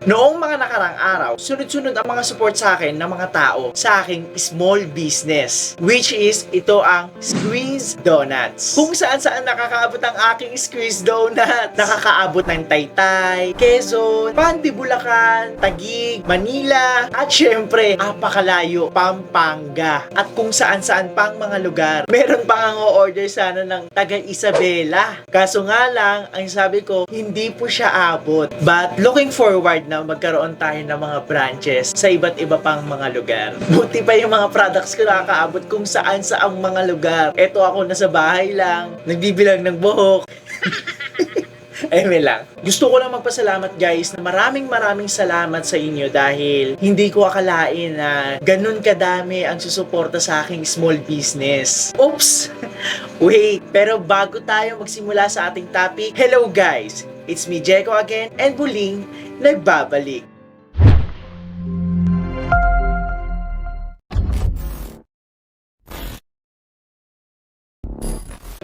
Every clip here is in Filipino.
Noong mga nakarang araw, sunod-sunod ang mga support sa akin ng mga tao sa aking small business, which is ito ang Squeeze Donuts. Kung saan-saan nakakaabot ang aking Squeeze Donut. Nakakaabot ng Taytay, Quezon, Pandi, Bulacan, Taguig, Manila, at syempre, apakalayo, Pampanga. At kung saan-saan pang mga lugar. Meron pang ang order sana ng taga Isabela. Kaso nga lang, ang sabi ko, hindi po siya abot. But looking forward na magkaroon tayo ng mga branches sa iba't iba pang mga lugar. Buti pa yung mga products ko nakakaabot kung saan sa ang mga lugar. Eto ako nasa bahay lang, nagbibilang ng buhok. May lang. Gusto ko lang magpasalamat guys na maraming salamat sa inyo dahil hindi ko akalain na ganun kadami ang susuporta sa aking small business. Oops! Wait, pero bago tayo magsimula sa ating topic, hello guys! It's me, Jeko again, and muling nagbabalik.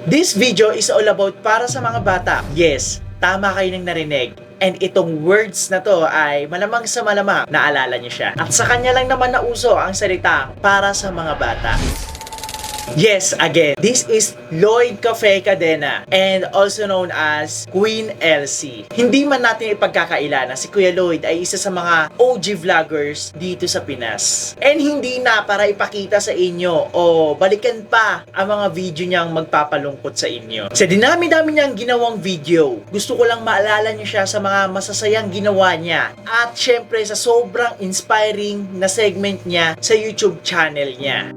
This video is all about para sa mga bata. Yes, tama kayo nang narinig. And itong words na to ay malamang sa malamang naalala niyo siya. At sa kanya lang naman nauso ang salitang para sa mga bata. Yes, again, this is Lloyd Cafe Cadena and also known as Queen Elsie. Hindi man natin ipagkakaila na si Kuya Lloyd ay isa sa mga OG vloggers dito sa Pinas. And hindi na para ipakita sa inyo o balikan pa ang mga video niyang magpapalungkot sa inyo. Sa dinami-dami niyang ginawang video, gusto ko lang maalala niyo siya sa mga masasayang ginawa niya. At syempre sa sobrang inspiring na segment niya sa YouTube channel niya.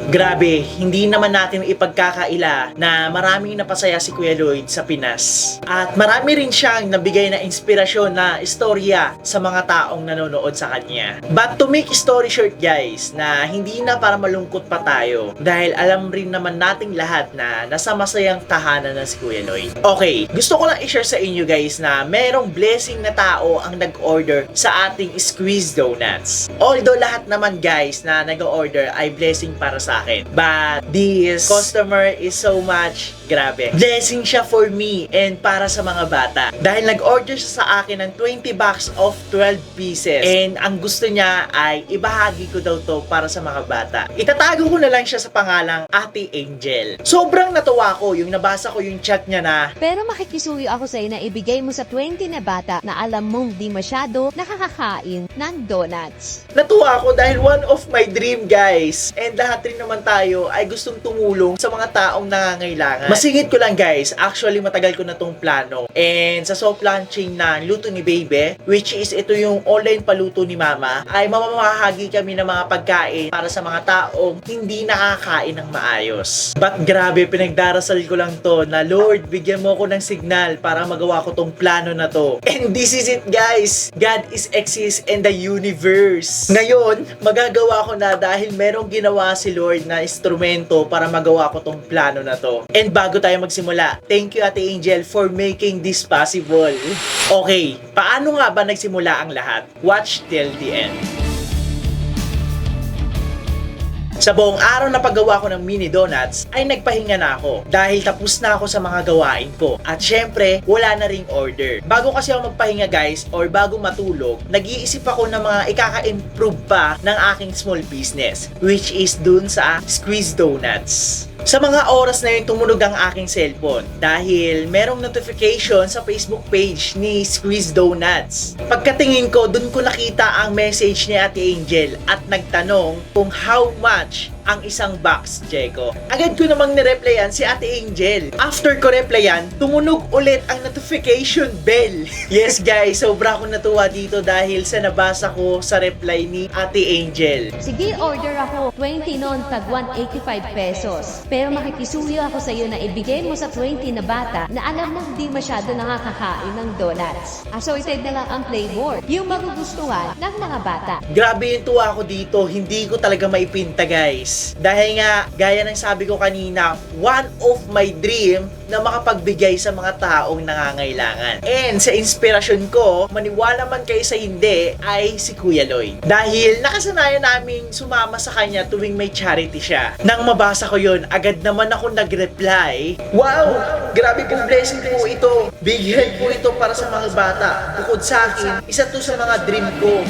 Grabe, hindi naman natin ipagkakaila na maraming napasaya si Kuya Lloyd sa Pinas. At marami rin siyang nabigay na inspirasyon na istorya sa mga taong nanonood sa kanya. But to make story short guys, na hindi na para malungkot pa tayo dahil alam rin naman nating lahat na nasa masayang tahanan na si Kuya Lloyd. Okay, gusto ko lang i-share sa inyo guys na merong blessing na tao ang nag-order sa ating Squeeze Donuts. Although lahat naman guys na nag-order ay blessing para sa akin. But this customer is so much, grabe, blessing siya for me and para sa mga bata. Dahil nag-order siya sa akin ng 20 box of 12 pieces. And ang gusto niya ay ibahagi ko daw to para sa mga bata. Itatago ko na lang siya sa pangalang Ate Angel. Sobrang natuwa ko yung nabasa ko yung chat niya na, pero makikisuyo ako sa'yo na ibigay mo sa 20 na bata na alam mong di masyado nakakakain ng donuts. natuwa ako dahil one of my dream guys. And lahat rin naman tayo ay gustong tumulong sa mga taong nangangailangan. Masingit ko lang guys, actually matagal ko na tong plano. And sa soft launching na luto ni Baby, which is ito yung online paluto ni Mama, ay mamamahagi kami ng mga pagkain para sa mga taong hindi nakakain ng maayos. But grabe, pinagdarasal ko lang to na Lord, bigyan mo ko ng signal para magawa ko tong plano na to. And this is it guys, God is exists in the universe. Ngayon, magagawa ko na dahil merong ginawa si Lord na instrumento para magawa ko tong plano na to. And bago tayo magsimula, thank you Ate Angel for making this possible. Okay, paano nga ba nagsimula ang lahat? Watch till the end. Sa buong araw na paggawa ko ng mini donuts ay nagpahinga na ako dahil tapos na ako sa mga gawain ko at syempre wala na ring order. Bago kasi ako magpahinga guys or bago matulog, nag-iisip ako ng mga ikaka-improve pa ng aking small business, which is dun sa Squeeze Donuts. Sa mga oras na yun, tumunog ang aking cellphone dahil merong notification sa Facebook page ni Squeeze Donuts. Pagkatingin ko, dun ko nakita ang message ni Ate Angel at nagtanong kung how much ang isang box, Jeko. Agad ko namang nireplyan si Ate Angel. After ko replyan, tumunog ulit ang notification bell. Yes guys, sobra akong natuwa dito dahil sa nabasa ko sa reply ni Ate Angel. Sige, order ako. 20 noon, tag 185 pesos. Pero makikisuyo ako sa iyo na ibigay mo sa 20 na bata na alam mo hindi masyado nakakakain ng donuts. Assorted na lang ang flavor. Yung magugustuhan ng mga bata. Grabe yung tuwa ko dito, hindi ko talaga maipinta guys. Dahil nga, gaya ng sabi ko kanina, one of my dream na makapagbigay sa mga taong nangangailangan. And sa inspirasyon ko, maniwala man kayo sa hindi, ay si Kuya Lloyd. Dahil nakasanayan naming sumama sa kanya tuwing may charity siya. Nang mabasa ko yun, agad naman ako nag-reply. Wow! Grabe pong blessing po ito. Big help po ito para sa mga bata. Bukod sa akin, isa to sa mga dream ko.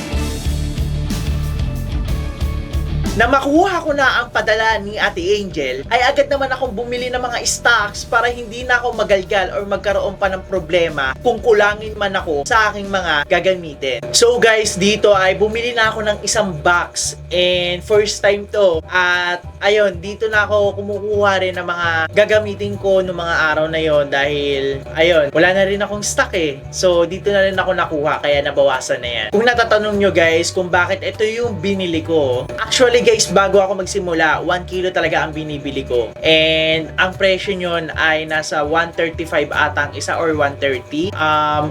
Na makuha ko na ang padala ni Ate Angel, ay agad naman akong bumili ng mga stocks para hindi na ako magalgal or magkaroon pa ng problema kung kulangin man ako sa aking mga gagamitin. So guys, dito ay bumili na ako ng isang box and first time to. At ayun, dito na ako kumukuha rin ng mga gagamitin ko noong mga araw na yon dahil ayun, wala na rin akong stock eh. So dito na rin ako nakuha kaya nabawasan na yan. Kung natatanong nyo guys kung bakit ito yung binili ko, actually guys, bago ako magsimula, 1 kilo talaga ang binibili ko. And ang presyo nyon ay nasa 135 atang isa or 130.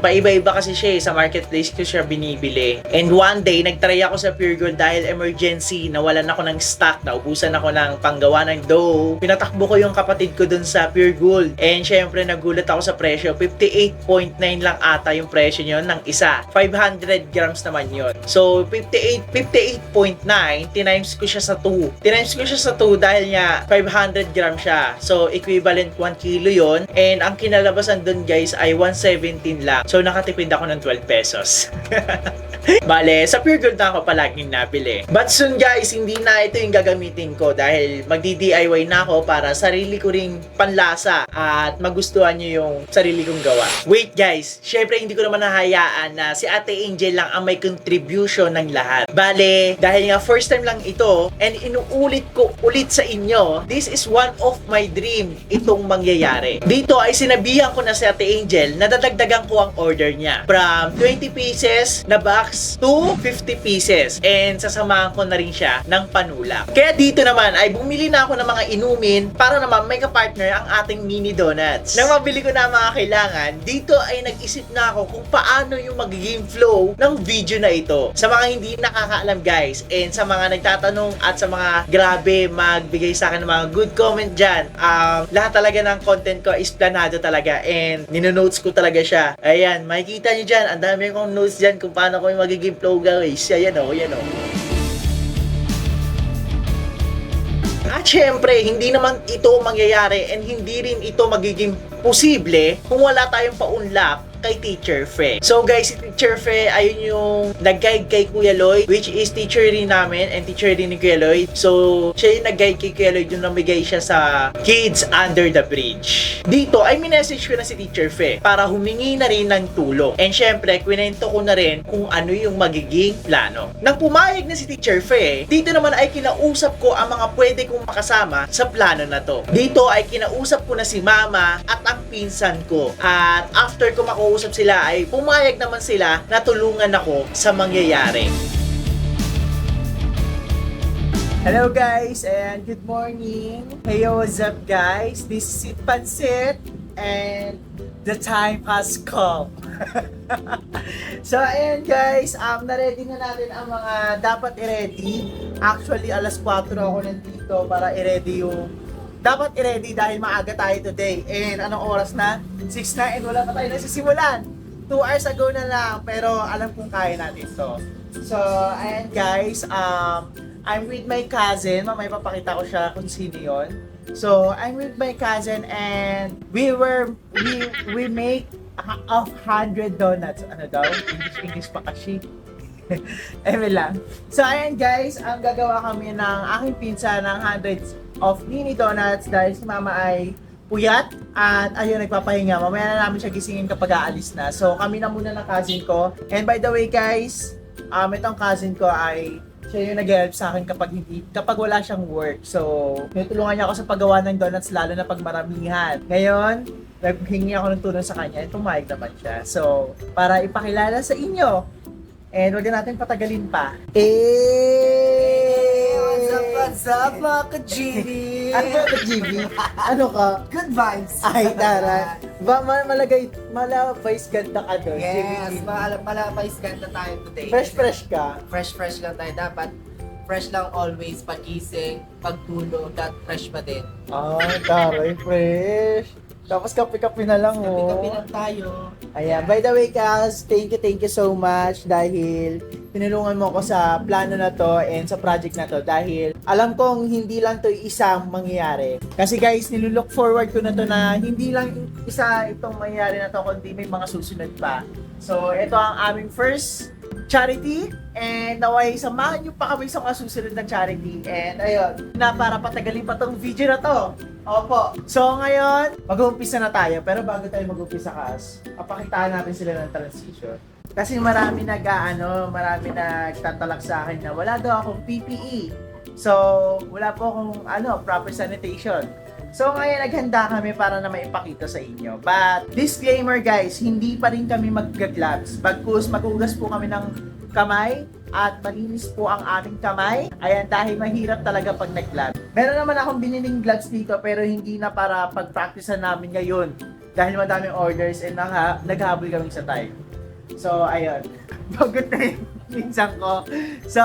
Paiba-iba kasi siya eh. Sa marketplace ko siya binibili. And one day, nagtry ako sa Pure Gold dahil emergency, nawalan ako ng stock, naubusan ako ng panggawa ng dough. Pinatakbo ko yung kapatid ko dun sa Pure Gold. And syempre, nagulat ako sa presyo. 58.9 lang ata yung presyo nyon ng isa. 500 grams naman yun. So, 58.9 tinimes ko siya sa 2. Tinimes ko siya sa 2 dahil nga 500 grams siya. So, equivalent 1 kilo yon. And ang kinalabasan dun guys ay 117 lang. So, nakatipid ako ng 12 pesos. Bale, sa Pure Gold na ako palaging nabili. But soon guys, hindi na ito yung gagamitin ko dahil magdi-DIY na ako para sarili ko ring panlasa at magustuhan nyo yung sarili kong gawa. Wait guys, syempre hindi ko naman nahayaan na si Ate Angel lang ang may contribution ng lahat. Bale, dahil nga first time lang ito and inuulit ko ulit sa inyo, this is one of my dream itong mangyayari. Dito ay sinabihan ko na si Ate Angel na dadagdagan ko ang order niya from 20 pieces na box to 50 pieces and sasamahan ko na rin siya ng panulak. Kaya dito naman ay bumili na ako ng mga inumin para naman may kapartner ang ating mini donuts. Nang mabili ko na ang mga kailangan, dito ay nag-isip na ako kung paano yung magiging flow ng video na ito. Sa mga hindi nakakaalam guys and sa mga nagtatanong at sa mga grabe magbigay sa akin ng mga good comment dyan, lahat talaga ng content ko is planado talaga and ninonotes ko talaga siya. Ayan, makikita nyo dyan, ang dami kong notes dyan kung paano ko yung magiging flow guys. Ayan o, ayan o. At syempre, hindi naman ito mangyayari and hindi rin ito magiging posible kung wala tayong paunlak kay Teacher Fe. So guys, si Teacher Fe, ayun yung nag-guide kay Kuya Lloyd, which is teacher rin namin and teacher din ni Kuya Lloyd. So, siya yung nag-guide kay Kuya Lloyd yung namigay siya sa Kids Under the Bridge. Dito ay minessage ko na si Teacher Fe para humingi na rin ng tulong. And syempre, kwento ko na rin kung ano yung magiging plano. Nang pumayag na si Teacher Fe, dito naman ay kinausap ko ang mga pwede kong makasama sa plano na to. Dito ay kinausap ko na si Mama at ang pinsan ko. At after ko makausap sila ay pumayag naman sila na tulungan ako sa mangyayari. Hello guys and good morning. Hey, what's up guys? This is Sit Pansit and the time has come. So ayan guys, na-ready na natin ang mga dapat i-ready. Actually alas 4 ako nandito para i-ready yung dapat i-ready dahil maaga tayo today. And anong oras na? 6 na and wala pa tayo nasisimulan. 2 hours ago na lang pero alam kong kaya natin to. So ayan guys, I'm with my cousin. Mamaya papakita ko siya kung sino yun. So, I'm with my cousin and we make 100 donuts. Ano daw? English pa kasi. Eme lang. So, ayan guys, ang gagawa kami ng aking pinsa ng hundreds of mini donuts dahil si Mama ay puyat at ayun, nagpapahinga. Mamaya na namin siya gisingin kapag aalis na. So, kami na muna ng cousin ko. And by the way guys, itong cousin ko ay Siya yung nag-help sa akin kapag wala siyang work. So, tinutulungan niya ako sa paggawa ng donuts lalo na pag maramihan. Ngayon, naghingi ako ng tulong sa kanya at pumayag naman siya. So, para ipakilala sa inyo, and wag na natin patagalin pa. What's up, mga ka-GB? Ano ba ito, GB? Ano ka? Good vibes. Ay, tara. Malabais ganda ka doon. Yes, malapais ganda tayo today. Fresh ka. Fresh lang tayo. Dapat fresh lang always. Pagising, pagtulog, that fresh pa din. Taray, fresh. Tapos kape-kape na lang, Kapi-kapi lang tayo. Ayan, by the way, Kaz, thank you so much dahil tinulungan mo ako sa plano na to and sa project na to dahil alam kong hindi lang to isang mangyayari. Kasi guys, nilulook forward ko na to na hindi lang isa itong mangyayari na to kundi may mga susunod pa. So, ito ang aming first charity and naway samahan nyo pa kami sa mga susunod na charity and ayun, na para patagalin pa tong video na to. Opo. So ngayon, mag-uumpisa na tayo. Pero bago tayo mag-uumpisa, Kas, papakitaan natin sila ng transition. Kasi marami marami nagtatalak sa akin na wala daw akong PPE. So, wala po akong proper sanitation. So ngayon, naghanda kami para na maipakita sa inyo. But, disclaimer guys, hindi pa rin kami mag-gloves. Bagkus, magugas po kami ng kamay at malinis po ang aming kamay. Ayan, dahil mahirap talaga pag nag-gloves. Meron naman akong biniling gloves dito pero hindi na para pag-practicean namin ngayon dahil madaming orders and naghabol kami sa time. So, ayun. Bagot na yung minsan ko. So,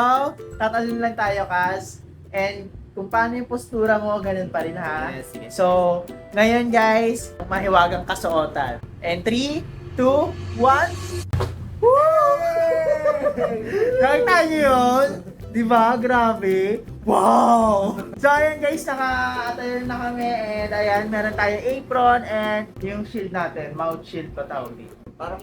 tatalon lang tayo, Kas. And kung paano yung postura mo, ganun pa rin, ha? Yes, yes. So, ngayon guys, mahiwagang kasuotan. And 3, 2, 1. Woo! Nakita niyo yun? Diba? Grabe. Wow! So, ayan guys, naka-attire na kami and ayan, meron tayong apron and yung shield natin, mouth shield pa tawag dito. Parang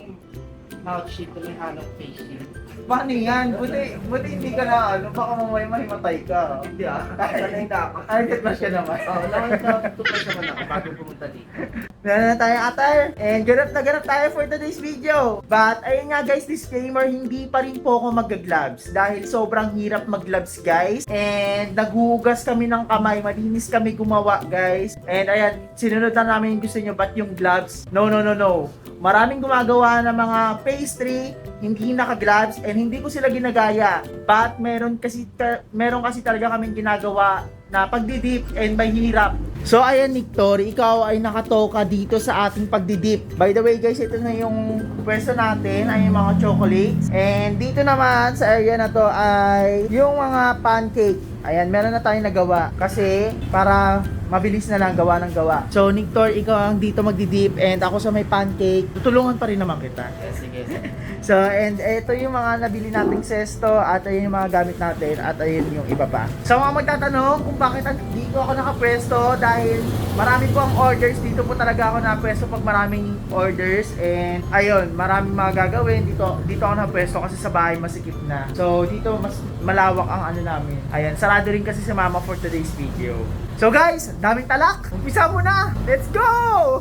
mouth shield to may halong face shield. Paano yan? Buti hindi ka na baka mamaya mahimatay ka. Hindi sanay na ako. Target ba siya naman? Nakatupad naman ako bago pumunta dito. Meron na tayong attire. And ganap na ganap tayo for today's video. But ayun nga guys, disclaimer, hindi pa rin po ako mag-gloves. Dahil sobrang hirap mag-gloves guys. And naghuhugas kami ng kamay. Malinis kami gumawa guys. And ayan, sinunod na namin yung gusto nyo. But yung gloves, no. Maraming gumagawa ng mga pastry, hindi naka-gloves, and hindi ko sila ginagaya. But meron kasi talaga kaming ginagawa na pagdidip and mahirap. So ayan Victor, ikaw ay nakatoka dito sa ating pagdidip. By the way guys, ito na yung pwesto natin, ay yung mga chocolates. And dito naman sa area na to ay yung mga pancake. Ayan, meron na tayong nagawa kasi para mabilis na lang gawa ng gawa. So Victor, ikaw ang dito magdidip and ako sa may pancake. Tutulungan pa rin naman kita. Yes, sige. So, and ito yung mga nabili nating sesto at ayun yung mga gamit natin at ayun yung iba pa. So, mga magtatanong kung bakit dito ako nakapwesto dahil marami po ang orders. Dito po talaga ako nakapwesto pag maraming orders and ayun, maraming mga gagawin. Dito ako nakapwesto kasi sa bahay masikip na. So, dito mas malawak ang namin. Ayan, sarado rin kasi si Mama for today's video. So guys, daming talak. Umpisa mo na. Let's go!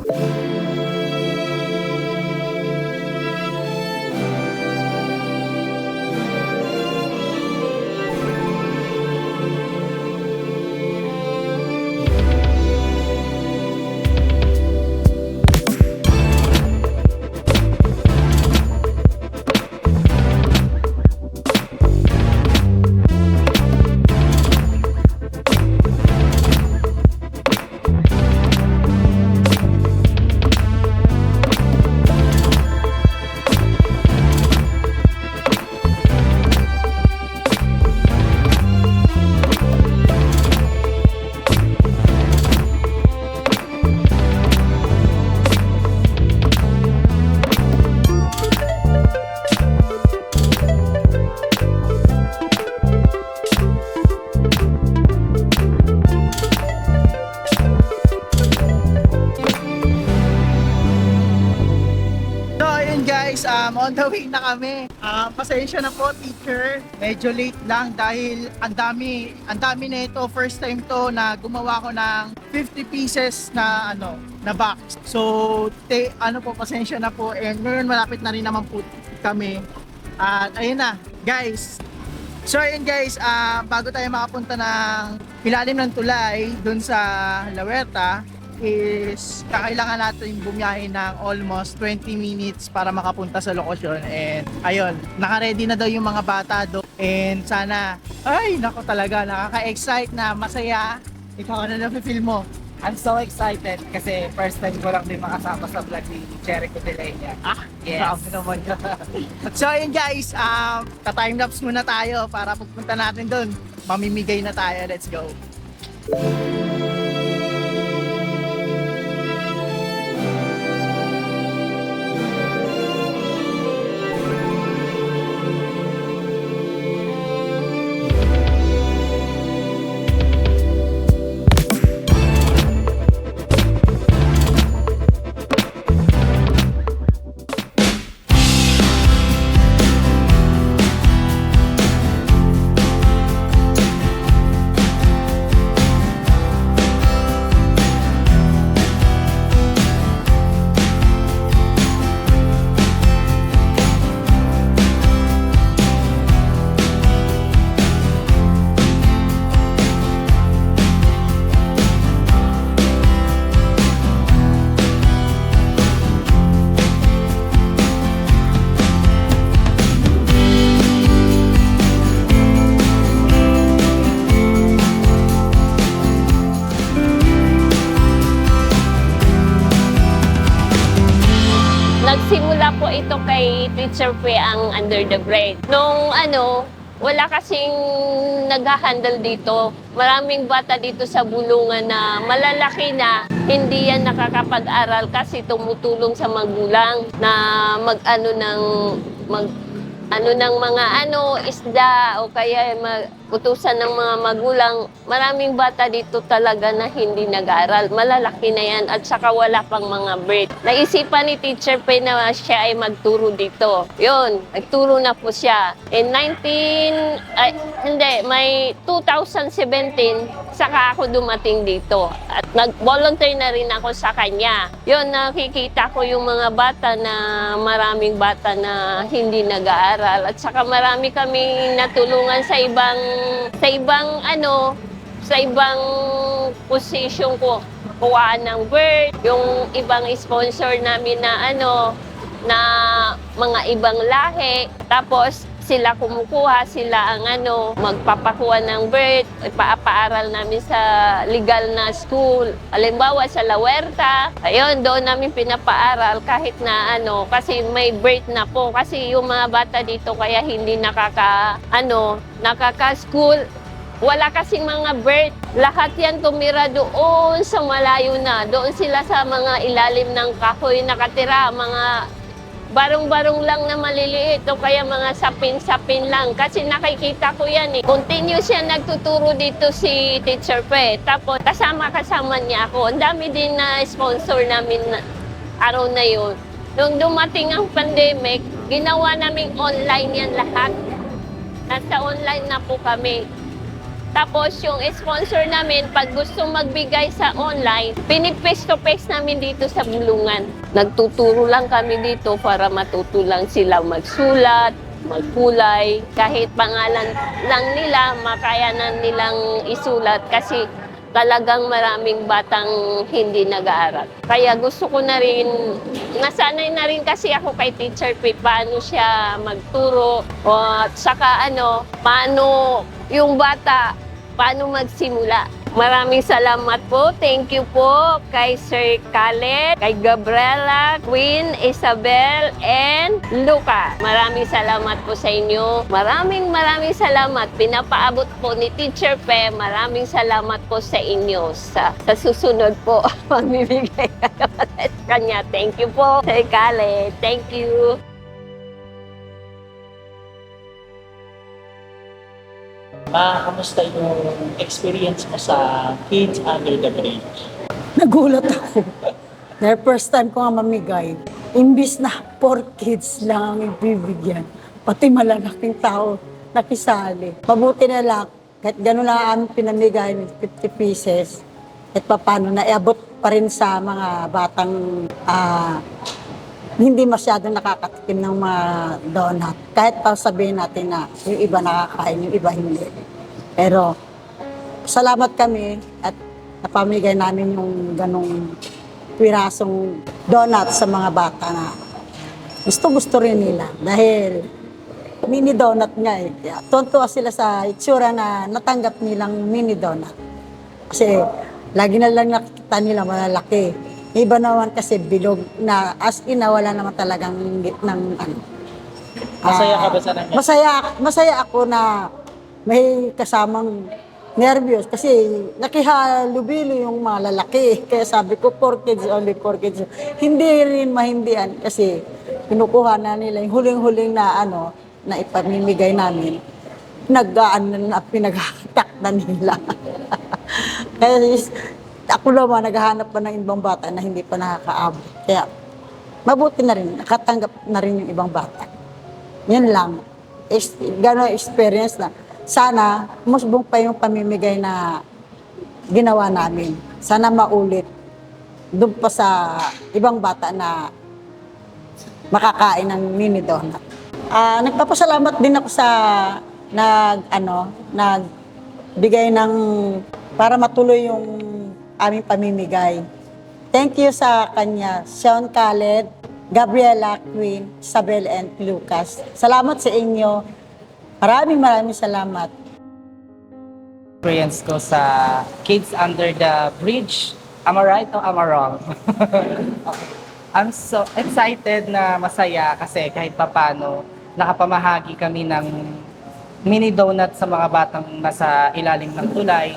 On the way na kami. Pasensya na po, teacher. Medyo late lang dahil ang dami na ito. First time to na gumawa ko ng 50 pieces na na box. So, pasensya na po. And ngayon malapit na rin naman po kami. At ayun na, guys. So ayun guys, bago tayo makapunta ng ilalim ng tulay dun sa La Huerta, is kakailangan natin bumiyahe ng almost 20 minutes para makapunta sa lokasyon. And ayun, naka-ready na daw yung mga bata doon. And sana, ay nako talaga, nakaka-excite na, masaya. Ikaw, ano na-feel mo? I'm so excited kasi first time ko lang din makasama sa vlog ni Jericho De Leña. Yes. Grabe naman yun. So ayun guys, ta-timelapse muna tayo para pupunta natin doon. Mamimigay na tayo, let's go. Nagsimula po ito kay Teacher Pe ang Under the Bridge. Nung wala kasing nag-handle dito. Maraming bata dito sa bulungan na malalaki na hindi yan nakakapag-aral kasi tumutulong sa magulang na ng mga isda o kaya utusan ng mga magulang. Maraming bata dito talaga na hindi nag-aaral. Malalaki na yan at saka wala pang mga bird. Naisipan ni Teacher Pe na siya ay magturo dito. Yun, nagturo na po siya. In may 2017, saka ako dumating dito. At nag-volunteer na rin ako sa kanya. Yun, nakikita ko yung mga bata na maraming bata na hindi nag-aaral. At saka marami kami natulungan sa ibang position ko. Kuhaan ng bird, yung ibang sponsor namin na na mga ibang lahi. Tapos sila kumukuha, sila ang magpapakuha ng bird, ipapaaral namin sa legal na school. Halimbawa sa La Huerta, ayun, doon namin pinapaaral kahit na kasi may bird na po. Kasi yung mga bata dito kaya hindi nakaka-school. Wala kasing mga bird. Lahat yan tumira doon sa malayo na. Doon sila sa mga ilalim ng kahoy nakatira, mga barong-barong lang na maliliit o kaya mga sapin-sapin lang. Kasi nakikita ko yan eh. Continuous siya nagtuturo dito si Teacher Pe. Tapos kasama niya ako. Ang dami din na sponsor namin araw na yun. Nung dumating ang pandemic, ginawa namin online yan lahat. Nasa online na po kami. Tapos yung sponsor namin, pag gusto magbigay sa online, pinip-face-to-face namin dito sa bulungan. Nagtuturo lang kami dito para matuto lang sila magsulat, magkulay. Kahit pangalan lang nila, makayanan nilang isulat kasi talagang maraming batang hindi nag-aaral. Kaya gusto ko na rin, nasanay na rin kasi ako kay Teacher Pe, paano siya magturo, at saka paano yung bata, paano magsimula. Maraming salamat po. Thank you po kay Sir Khaled, kay Gabriela, Queen, Isabel, and Luca. Maraming salamat po sa inyo. Maraming salamat. Pinapaabot po ni Teacher Pe. Maraming salamat po sa inyo. Sa susunod po, mamibigay sa kanya. Thank you po, Sir Khaled. Thank you. Kamusta yung experience mo sa Kids Under the Bridge? Nagulat ako. Dahil first time ko nga mamigay. Imbis na 4 kids lang ang ibibigyan. Pati malalaking tao nakisali. Mabuti na lang, kahit gano'n lang ang pinamigay, 50 pieces, at paano, naiabot pa rin sa mga batang hindi masyado nakakatikim ng mga donut. Kahit pa sabihin natin na yung iba nakakain, yung iba hindi. Pero salamat kami at napamigay namin yung ganong pirasong donut sa mga bata na gusto rin nila. Dahil mini donut nga eh. Kaya tuwan-tuwa sila sa itsura na natanggap nilang mini donut. Kasi lagi na lang nakikita nila malalaki. Iba naman kasi bilog na as in na wala naman talagang ng ano. Masaya ka ba sa nangyari? Masaya ako na may kasamang nervyos kasi nakihalubilo yung mga lalaki. Kaya sabi ko, 4 kids only, 4 kids. Hindi rin mahindian kasi kinukuha na nila yung huling-huling na ano, na ipamimigay namin. Pinaghatak na nila. Kaya ako naman, naghahanap pa ng ibang bata na hindi pa nakakaabot. Kaya, mabuti na rin, nakatanggap na rin yung ibang bata. Yun lang. Gano'ng experience na. Sana, musbong pa yung pamimigay na ginawa namin. Sana maulit. Doon pa sa ibang bata na makakain ng mini donut. Nagpapasalamat din ako sa nagbigay ng para matuloy yung aming pamimigay. Thank you sa kanya, Sean Khaled, Gabriela, Queen, Isabel, and Lucas. Salamat sa inyo. Maraming salamat. Experience ko sa Kids Under the Bridge. Am I right or am I wrong? Okay. I'm so excited na masaya kasi kahit papano nakapamahagi kami ng mini donut sa mga batang nasa ilalim ng tulay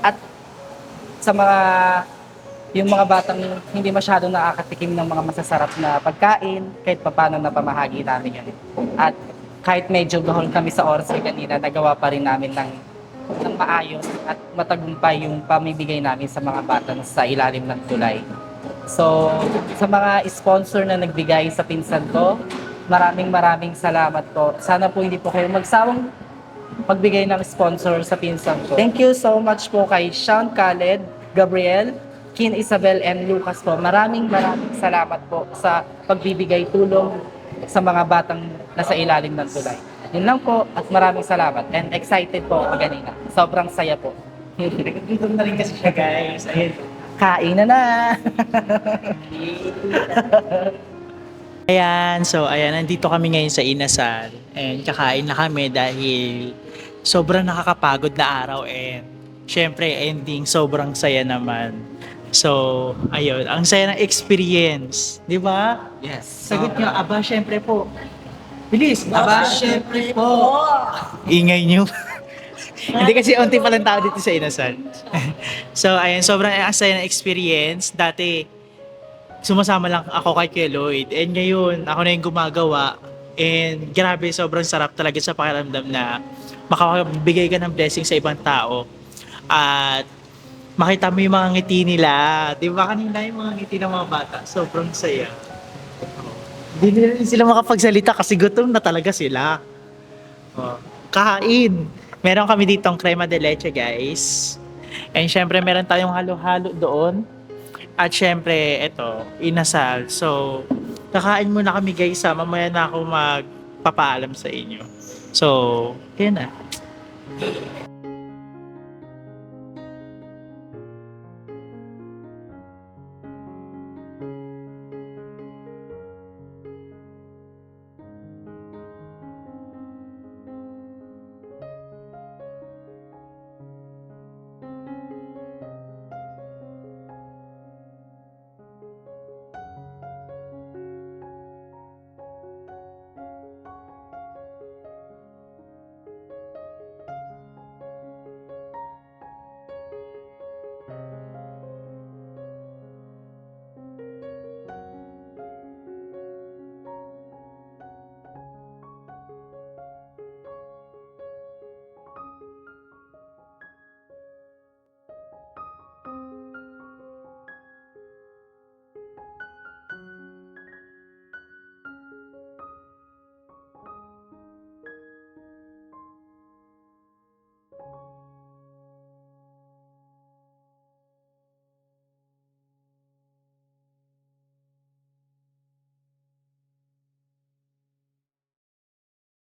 at sa yung mga batang hindi masyado nakakatikim ng mga masasarap na pagkain, kahit paano napamahagi namin yun. At kahit medyo gahol kami sa oras kanina, nagawa pa rin namin ng maayos at matagumpay yung pamibigay namin sa mga bata sa ilalim ng tulay. So, sa mga sponsor na nagbigay sa pinsan ko, maraming salamat po. Sana po hindi po kayo magsawang magbigay ng sponsor sa pinsan ko. Thank you so much po kay Sean Khaled, Gabriel, Kin, Isabel, and Lucas po. Maraming salamat po sa pagbibigay tulong sa mga batang nasa ilalim ng tulay. Yun lang po at maraming salamat and excited po ako kanina. Sobrang saya po. Nag-gutom na rin kasi siya, guys. Ayun. Kain na! Ayan, so ayan, nandito kami ngayon sa Inasal and kakain na kami dahil sobrang nakakapagod na araw and syempre ending sobrang saya naman. So, ayun, ang saya ng experience, di ba? Yes. Sagot nyo, aba, syempre po. Bilis, Aba, syempre po! ingay nyo. Hindi kasi unti pa lang tao dito sa Inasal. So, ayun, sobrang ang saya ng experience. Dati, sumasama lang ako kay Kuya Lloyd. And ngayon, ako na yung gumagawa. And grabe, sobrang sarap talaga sa pakiramdam na makakabigay ka ng blessing sa ibang tao. At makita mo yung mga ngiti nila. Di ba kanina yung mga ngiti ng mga bata? Sobrang saya. Hindi na rin sila makapagsalita kasi gutom na talaga sila. Kain. Meron kami ditong crema de leche, guys. And syempre, meron tayong halo-halo doon. At syempre, eto, inasal. So, kakain muna kami, guys. Mamaya na ako magpapaalam sa inyo. So, yun na.